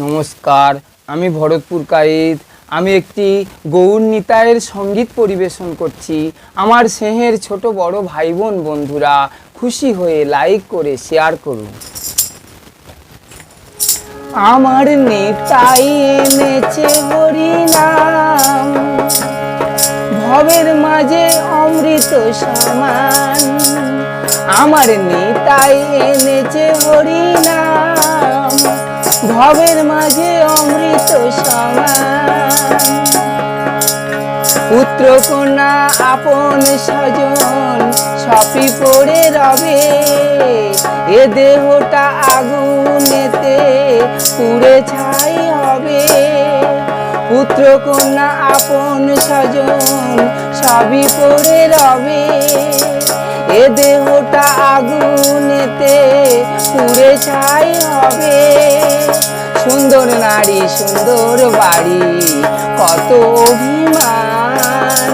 নমস্কার, আমি ভরতপুর কাইত। আমি একটি গৌর নিতাইয়ের সঙ্গীত পরিবেশন করছি। আমার স্নেহের ছোট বড় ভাই বোন বন্ধুরা খুশি হয়ে লাইক করে শেয়ার করুন। আমার নিতাই এনেছে হরিনাম, ভবের মাঝে অমৃত সমান। আমার নিতাই এনেছে হরিনাম, ভবের মাঝে অমৃত সমান। পুত্র কন্যা আপন স্বজন সপি পড়ে রবে, এ দেহটা আগুনেতে পুড়ে ছাই হবে। পুত্র কন্যা আপন স্বজন সবই পড়ে রবে, এ দেহটা আগুনেতে পুড়ে ছাই হবে। সুন্দর নারী সুন্দর বাড়ি কত অভিমান,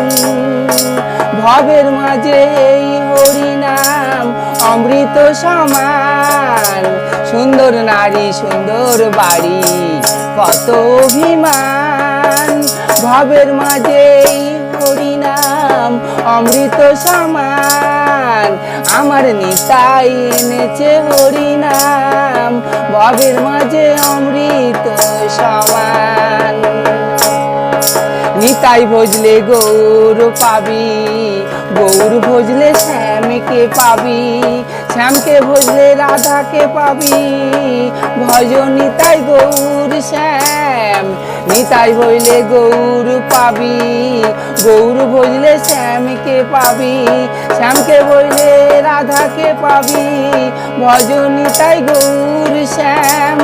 ভবের মাঝে এই হরিনাম অমৃত সমান। সুন্দর নারী সুন্দর বাড়ি কত অভিমান, ভবের মাঝে এই হরিনাম অমৃত সমান। আমার নিতাই এনেছে হরিনাম, ভবের মাঝে অমৃত সমান। নিতাই ভজলে গৌর পাবি, গৌর ভজলে শ্যামকে পাবি, শ্যামকে ভজলে রাধাকে পাবি। ভজ নিতাই গৌর শ্যাম, নিতাই ভজলে গৌর পাবি, গৌর ভজলে শ্যামকে পাবি, শ্যামকে ভজলে রাধাকে পাবি। ভজ নিতাই গৌর শ্যাম,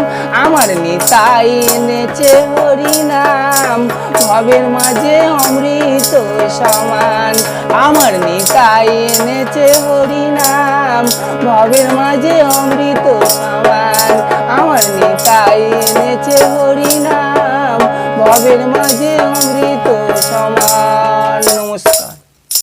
আমার নিতাই এনেছে হরিনাম, ভবের মাঝে অমৃত সমান। আমার নিতাই এনেছে হরিনাম, ভবের মাঝে অমৃত সমান। আমার নিতাই এনেছে হরিনাম, ভবের মাঝে অমৃত